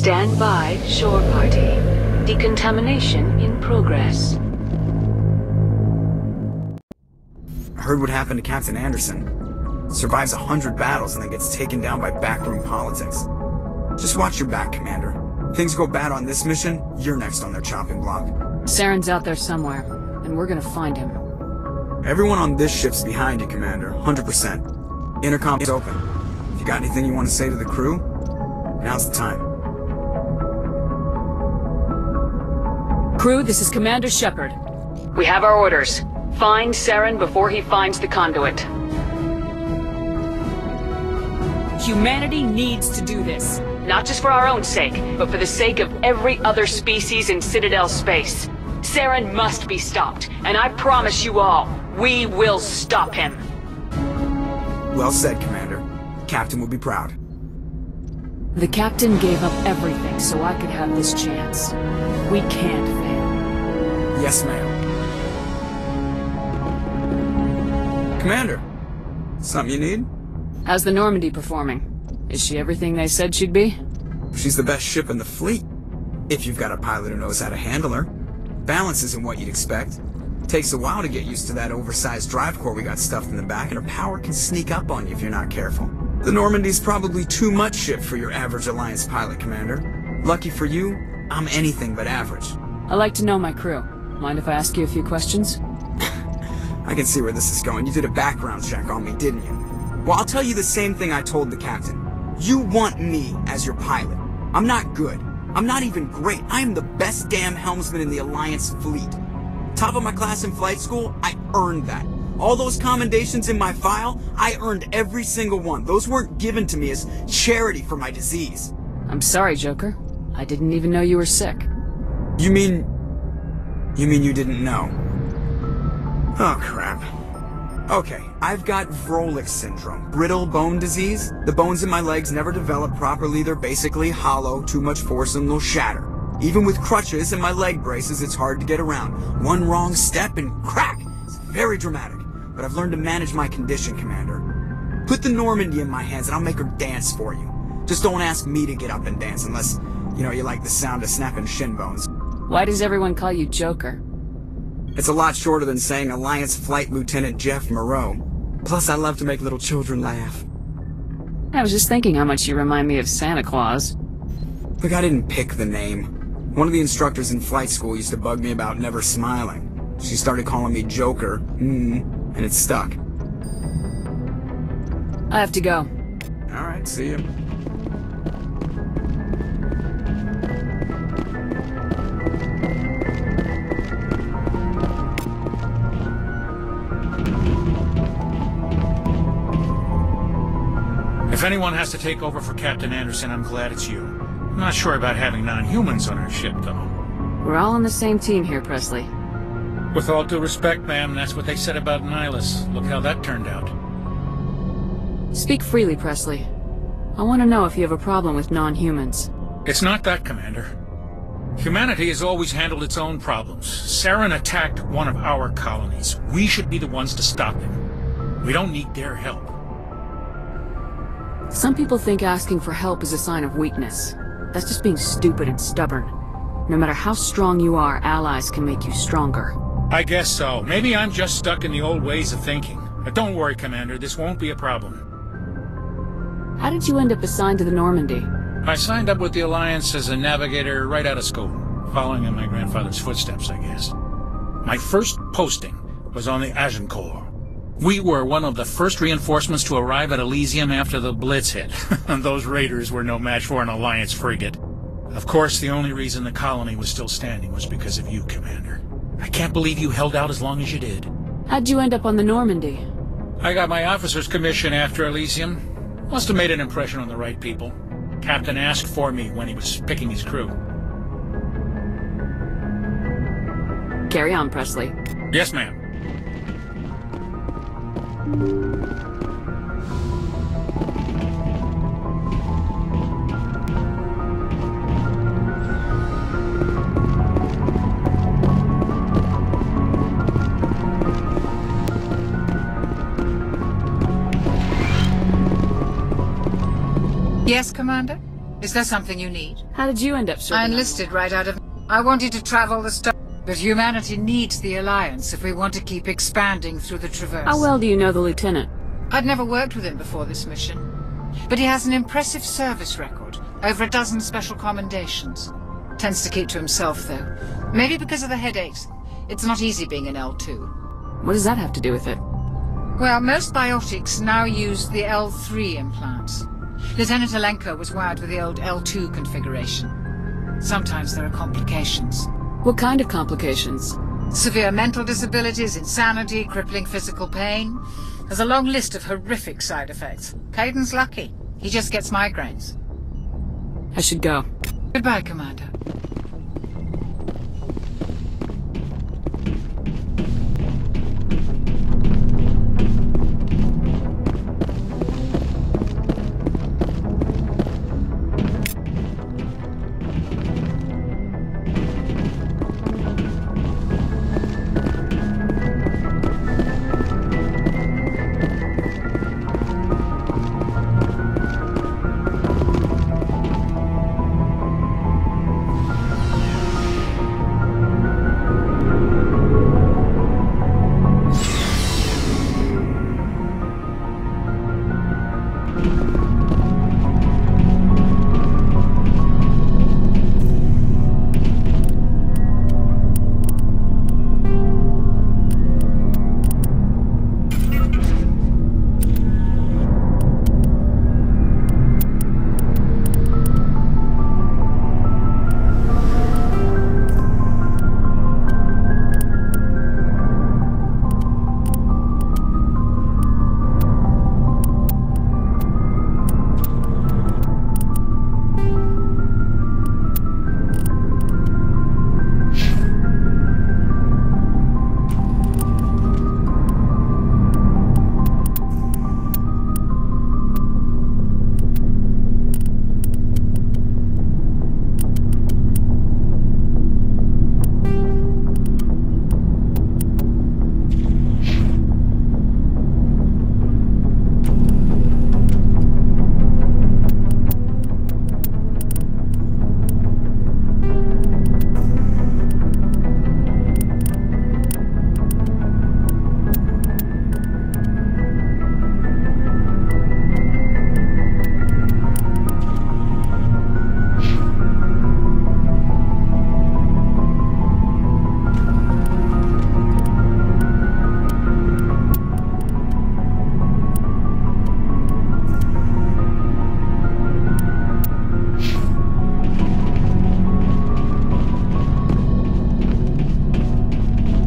Stand by, shore party. Decontamination in progress. I heard what happened to Captain Anderson. Survives 100 battles and then gets taken down by backroom politics. Just watch your back, Commander. Things go bad on this mission, you're next on their chopping block. Saren's out there somewhere, and we're gonna find him. Everyone on this ship's behind you, Commander. 100%. Intercom is open. If you got anything you want to say to the crew, now's the time. Crew, this is Commander Shepard. We have our orders. Find Saren before he finds the conduit. Humanity needs to do this. Not just for our own sake, but for the sake of every other species in Citadel space. Saren must be stopped, and I promise you all, we will stop him. Well said, Commander. Captain will be proud. The Captain gave up everything so I could have this chance. We can't fail. Yes, ma'am. Commander, something you need? How's the Normandy performing? Is she everything they said she'd be? She's the best ship in the fleet. If you've got a pilot who knows how to handle her. Balance isn't what you'd expect. Takes a while to get used to that oversized drive core we got stuffed in the back, and her power can sneak up on you if you're not careful. The Normandy's probably too much ship for your average Alliance pilot, Commander. Lucky for you, I'm anything but average. I like to know my crew. Mind if I ask you a few questions? I can see where this is going. You did a background check on me, didn't you? Well, I'll tell you the same thing I told the captain. You want me as your pilot. I'm not good. I'm not even great. I am the best damn helmsman in the Alliance fleet. Top of my class in flight school, I earned that. All those commendations in my file, I earned every single one. Those weren't given to me as charity for my disease. I'm sorry, Joker. I didn't even know you were sick. You mean you didn't know? Oh, crap. Okay, I've got Vrolich syndrome, brittle bone disease. The bones in my legs never develop properly. They're basically hollow, too much force and they'll shatter. Even with crutches and my leg braces, it's hard to get around. One wrong step and crack! It's very dramatic, but I've learned to manage my condition, Commander. Put the Normandy in my hands and I'll make her dance for you. Just don't ask me to get up and dance unless, you like the sound of snapping shin bones. Why does everyone call you Joker? It's a lot shorter than saying Alliance Flight Lieutenant Jeff Moreau. Plus, I love to make little children laugh. I was just thinking how much you remind me of Santa Claus. Look, I didn't pick the name. One of the instructors in flight school used to bug me about never smiling. She started calling me Joker, and it stuck. I have to go. Alright, see you. If anyone has to take over for Captain Anderson, I'm glad it's you. I'm not sure about having non-humans on our ship, though. We're all on the same team here, Presley. With all due respect, ma'am, that's what they said about Nihilus. Look how that turned out. Speak freely, Presley. I want to know if you have a problem with non-humans. It's not that, Commander. Humanity has always handled its own problems. Saren attacked one of our colonies. We should be the ones to stop him. We don't need their help. Some people think asking for help is a sign of weakness. That's just being stupid and stubborn. No matter how strong you are, allies can make you stronger. I guess so. Maybe I'm just stuck in the old ways of thinking. But don't worry, Commander, this won't be a problem. How did you end up assigned to the Normandy? I signed up with the Alliance as a navigator right out of school, following in my grandfather's footsteps, I guess. My first posting was on the Agincourt. We were one of the first reinforcements to arrive at Elysium after the Blitz hit. Those raiders were no match for an Alliance frigate. Of course, the only reason the colony was still standing was because of you, Commander. I can't believe you held out as long as you did. How'd you end up on the Normandy? I got my officer's commission after Elysium. Must have made an impression on the right people. Captain asked for me when he was picking his crew. Carry on, Presley. Yes, ma'am. Yes, Commander? Is there something you need? How did you end up serving? I enlisted right out of... I wanted to travel the star... But humanity needs the Alliance if we want to keep expanding through the Traverse. How well do you know the Lieutenant? I'd never worked with him before this mission. But he has an impressive service record. Over a dozen special commendations. Tends to keep to himself, though. Maybe because of the headaches. It's not easy being an L2. What does that have to do with it? Well, most biotics now use the L3 implants. Lieutenant Alenko was wired with the old L2 configuration. Sometimes there are complications. What kind of complications? Severe mental disabilities, insanity, crippling physical pain. There's a long list of horrific side effects. Caden's lucky. He just gets migraines. I should go. Goodbye, Commander.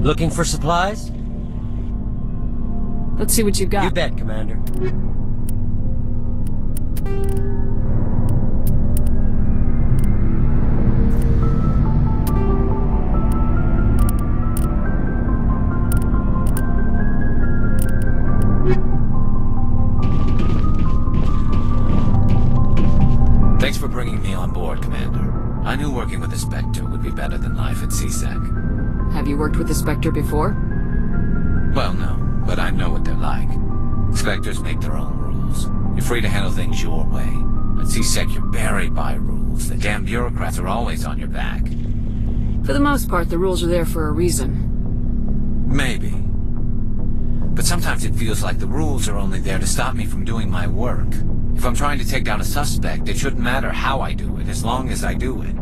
Looking for supplies? Let's see what you've got. You bet, Commander. Thanks for bringing me on board, Commander. I knew working with the Spectre would be better than life at CSEC. Have you worked with the Spectre before? Well, no, but I know what they're like. Spectres make their own rules. You're free to handle things your way. At CSEC, you're buried by rules. The damn bureaucrats are always on your back. For the most part, the rules are there for a reason. Maybe. But sometimes it feels like the rules are only there to stop me from doing my work. If I'm trying to take down a suspect, it shouldn't matter how I do it, as long as I do it.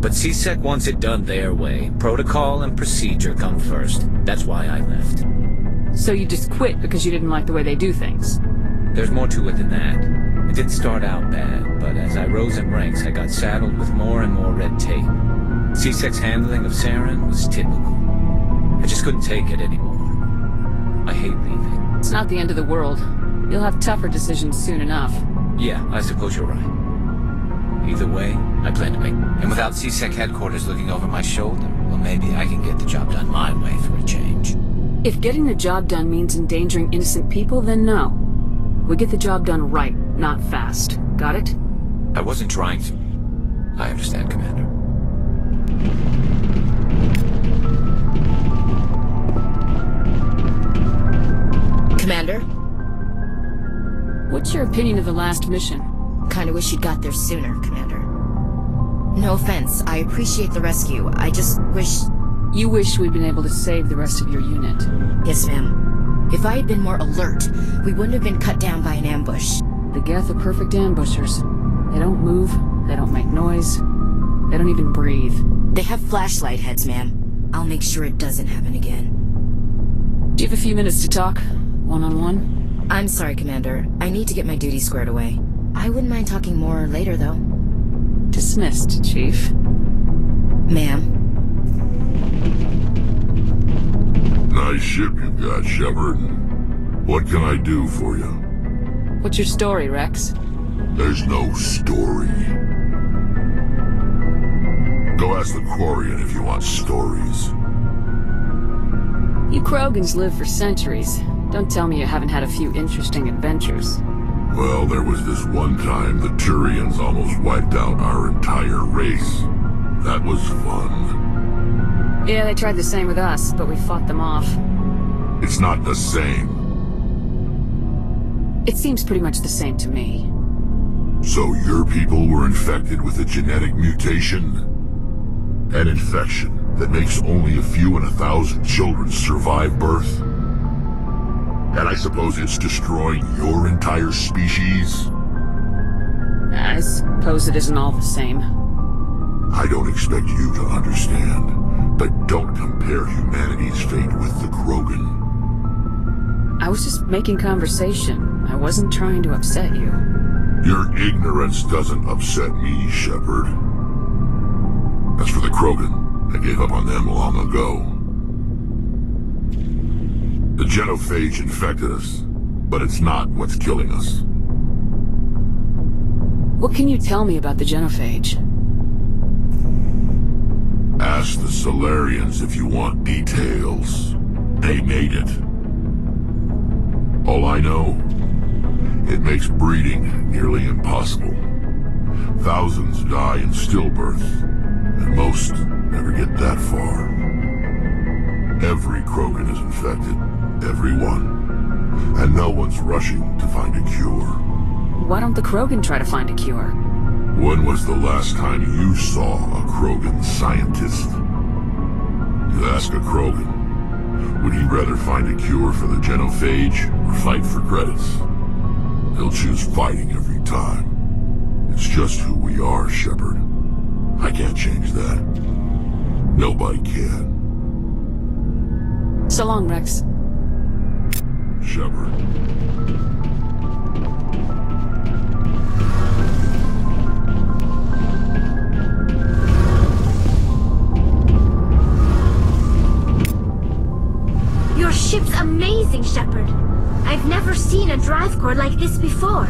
But CSEC wants it done their way. Protocol and procedure come first. That's why I left. So you just quit because you didn't like the way they do things? There's more to it than that. It didn't start out bad, but as I rose in ranks, I got saddled with more and more red tape. CSEC's handling of Saren was typical. I just couldn't take it anymore. I hate leaving. It's not the end of the world. You'll have tougher decisions soon enough. Yeah, I suppose you're right. Either way, I plan to make... And without CSEC headquarters looking over my shoulder, well, maybe I can get the job done my way for a change. If getting the job done means endangering innocent people, then no. We get the job done right, not fast. Got it? I wasn't trying to. I understand, Commander. Commander? What's your opinion of the last mission? Kinda wish you'd got there sooner, Commander. No offense, I appreciate the rescue. I just wish... You wish we'd been able to save the rest of your unit. Yes, ma'am. If I had been more alert, we wouldn't have been cut down by an ambush. The Geth are perfect ambushers. They don't move, they don't make noise, they don't even breathe. They have flashlight heads, ma'am. I'll make sure it doesn't happen again. Do you have a few minutes to talk? One-on-one? I'm sorry, Commander. I need to get my duties squared away. I wouldn't mind talking more later, though. Dismissed, Chief. Ma'am. Nice ship you've got, Shepard. What can I do for you? What's your story, Rex? There's no story. Go ask the Quarian if you want stories. You Krogans live for centuries. Don't tell me you haven't had a few interesting adventures. Well, there was this one time the Turians almost wiped out our entire race. That was fun. Yeah, they tried the same with us, but we fought them off. It's not the same. It seems pretty much the same to me. So your people were infected with a genetic mutation? An infection that makes only a few in 1,000 children survive birth? And I suppose it's destroying your entire species? I suppose it isn't all the same. I don't expect you to understand, but don't compare humanity's fate with the Krogan. I was just making conversation. I wasn't trying to upset you. Your ignorance doesn't upset me, Shepard. As for the Krogan, I gave up on them long ago. The genophage infected us, but it's not what's killing us. What can you tell me about the genophage? Ask the Solarians if you want details. They made it. All I know, it makes breeding nearly impossible. Thousands die in stillbirth, and most never get that far. Every Krogan is infected. Everyone. And no one's rushing to find a cure. Why don't the Krogan try to find a cure? When was the last time you saw a Krogan scientist? You ask a Krogan, would he rather find a cure for the genophage or fight for credits? He'll choose fighting every time. It's just who we are, Shepard. I can't change that. Nobody can. So long, Rex. Shepard. Your ship's amazing, Shepard. I've never seen a drive core like this before.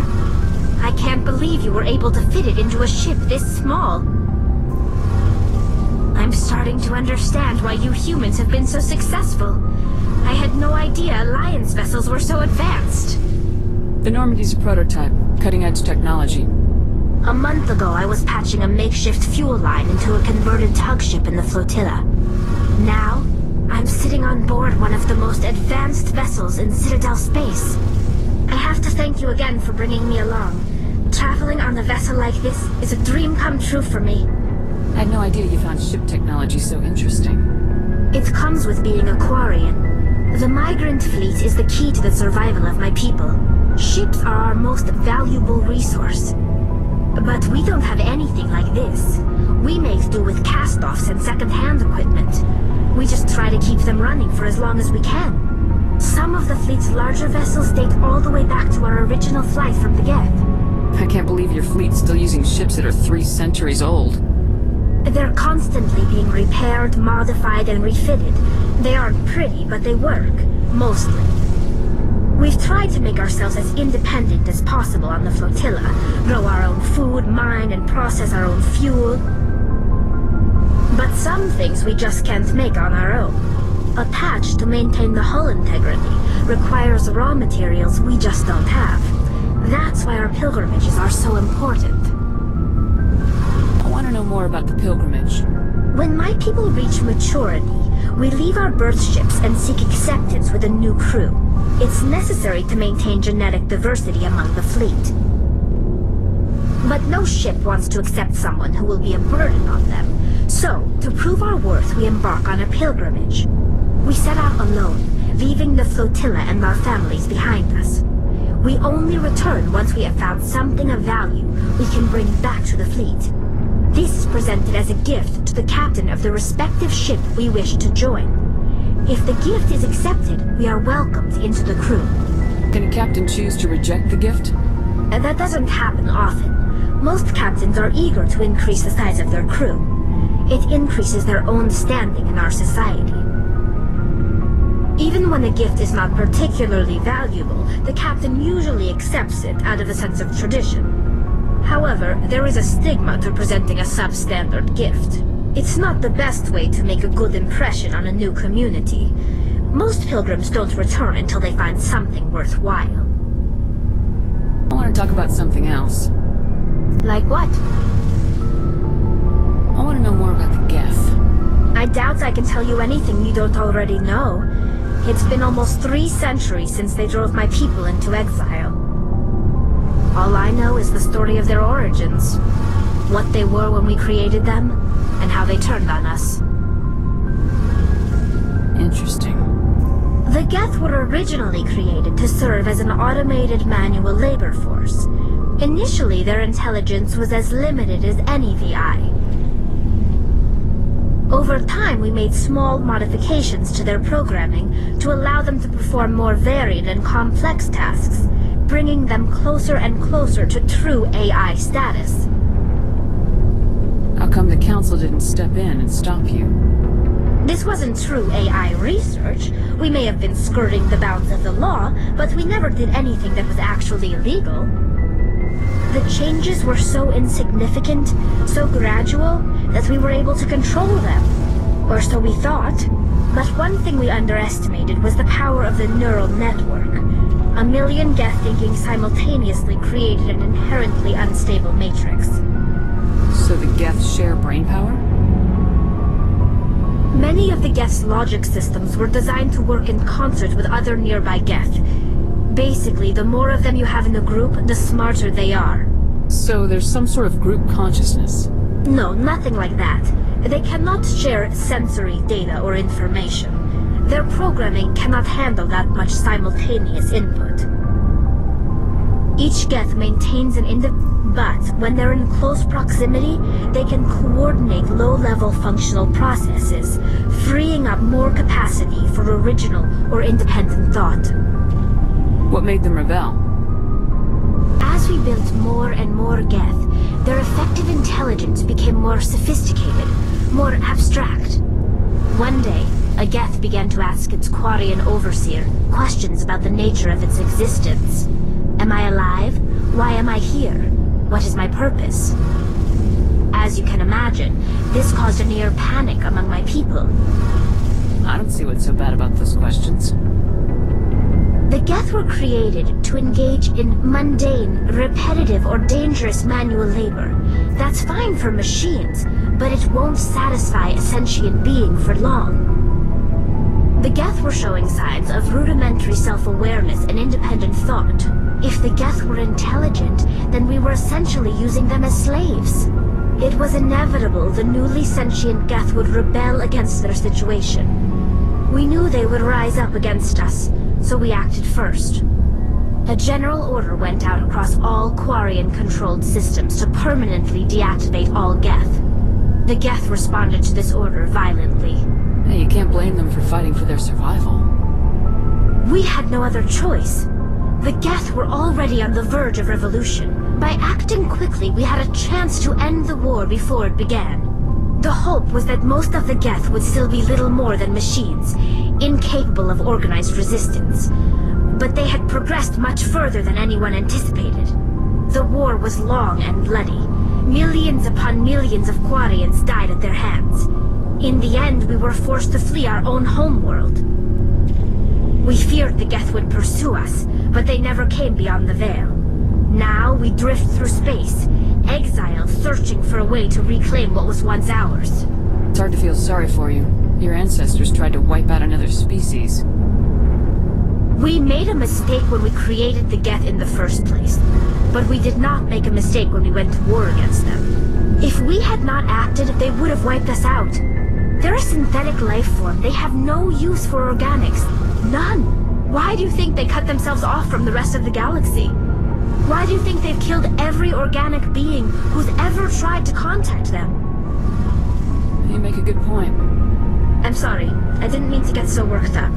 I can't believe you were able to fit it into a ship this small. I'm starting to understand why you humans have been so successful. I had no idea Alliance vessels were so advanced. The Normandy's a prototype, cutting-edge technology. A month ago, I was patching a makeshift fuel line into a converted tug ship in the flotilla. Now, I'm sitting on board one of the most advanced vessels in Citadel space. I have to thank you again for bringing me along. Traveling on a vessel like this is a dream come true for me. I had no idea you found ship technology so interesting. It comes with being a Quarian. The migrant fleet is the key to the survival of my people. Ships are our most valuable resource. But we don't have anything like this. We make do with cast-offs and second-hand equipment. We just try to keep them running for as long as we can. Some of the fleet's larger vessels date all the way back to our original flight from the Geth. I can't believe your fleet's still using ships that are 3 centuries old. They're constantly being repaired, modified, and refitted. They aren't pretty, but they work. Mostly. We've tried to make ourselves as independent as possible on the flotilla. Grow our own food, mine, and process our own fuel. But some things we just can't make on our own. A patch to maintain the hull integrity requires raw materials we just don't have. That's why our pilgrimages are so important. I want to know more about the pilgrimage. When my people reach maturity, we leave our birth ships and seek acceptance with a new crew. It's necessary to maintain genetic diversity among the fleet. But no ship wants to accept someone who will be a burden on them. So, to prove our worth, we embark on a pilgrimage. We set out alone, leaving the flotilla and our families behind us. We only return once we have found something of value we can bring back to the fleet. This is presented as a gift to the captain of the respective ship we wish to join. If the gift is accepted, we are welcomed into the crew. Can a captain choose to reject the gift? That doesn't happen often. Most captains are eager to increase the size of their crew. It increases their own standing in our society. Even when a gift is not particularly valuable, the captain usually accepts it out of a sense of tradition. However, there is a stigma to presenting a substandard gift. It's not the best way to make a good impression on a new community. Most pilgrims don't return until they find something worthwhile. I want to talk about something else. Like what? I want to know more about the Geth. I doubt I can tell you anything you don't already know. It's been almost 3 centuries since they drove my people into exile. All I know is the story of their origins. What they were when we created them, and how they turned on us. Interesting. The Geth were originally created to serve as an automated manual labor force. Initially, their intelligence was as limited as any VI. Over time, we made small modifications to their programming to allow them to perform more varied and complex tasks, bringing them closer and closer to true AI status. How come the Council didn't step in and stop you? This wasn't true AI research. We may have been skirting the bounds of the law, but we never did anything that was actually illegal. The changes were so insignificant, so gradual, that we were able to control them. Or so we thought. But one thing we underestimated was the power of the neural network. 1 million Geth thinking simultaneously created an inherently unstable matrix. So the Geth share brain power? Many of the Geth's logic systems were designed to work in concert with other nearby Geth. Basically, the more of them you have in the group, the smarter they are. So there's some sort of group consciousness? No, nothing like that. They cannot share sensory data or information. Their programming cannot handle that much simultaneous input. Each Geth maintains an but when they're in close proximity, they can coordinate low-level functional processes, freeing up more capacity for original or independent thought. What made them rebel? As we built more and more Geth, their effective intelligence became more sophisticated, more abstract. One day, a Geth began to ask its Quarian overseer questions about the nature of its existence. Am I alive? Why am I here? What is my purpose? As you can imagine, this caused a near panic among my people. I don't see what's so bad about those questions. The Geth were created to engage in mundane, repetitive, or dangerous manual labor. That's fine for machines, but it won't satisfy a sentient being for long. The Geth were showing signs of rudimentary self-awareness and independent thought. If the Geth were intelligent, then we were essentially using them as slaves. It was inevitable the newly sentient Geth would rebel against their situation. We knew they would rise up against us, so we acted first. A general order went out across all Quarian-controlled systems to permanently deactivate all Geth. The Geth responded to this order violently. Hey, you can't blame them for fighting for their survival. We had no other choice. The Geth were already on the verge of revolution. By acting quickly, we had a chance to end the war before it began. The hope was that most of the Geth would still be little more than machines, incapable of organized resistance. But they had progressed much further than anyone anticipated. The war was long and bloody. Millions upon millions of Quarians died at their hands. In the end, we were forced to flee our own homeworld. We feared the Geth would pursue us, but they never came beyond the Veil. Now we drift through space, exiled, searching for a way to reclaim what was once ours. It's hard to feel sorry for you. Your ancestors tried to wipe out another species. We made a mistake when we created the Geth in the first place, but we did not make a mistake when we went to war against them. If we had not acted, they would have wiped us out. They're a synthetic life form. They have no use for organics. None. Why do you think they cut themselves off from the rest of the galaxy? Why do you think they've killed every organic being who's ever tried to contact them? You make a good point. I'm sorry. I didn't mean to get so worked up.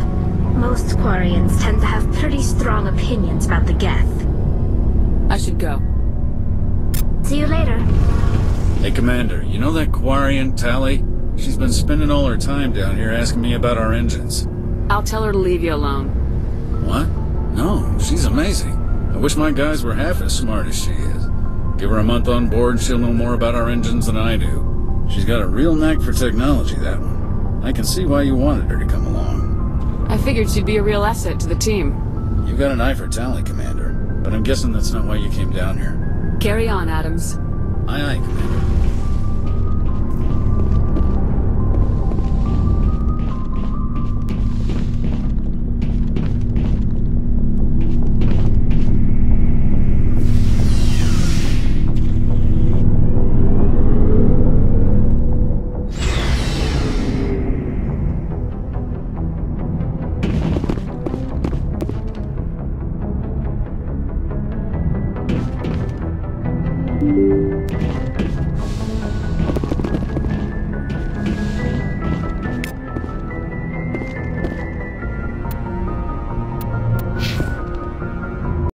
Most Quarians tend to have pretty strong opinions about the Geth. I should go. See you later. Hey, Commander, you know that Quarian, Tally? She's been spending all her time down here asking me about our engines. I'll tell her to leave you alone. What? No, she's amazing. I wish my guys were half as smart as she is. Give her a month on board and she'll know more about our engines than I do. She's got a real knack for technology, that one. I can see why you wanted her to come along. I figured she'd be a real asset to the team. You've got an eye for talent, Commander. But I'm guessing that's not why you came down here. Carry on, Adams. Aye, aye, Commander.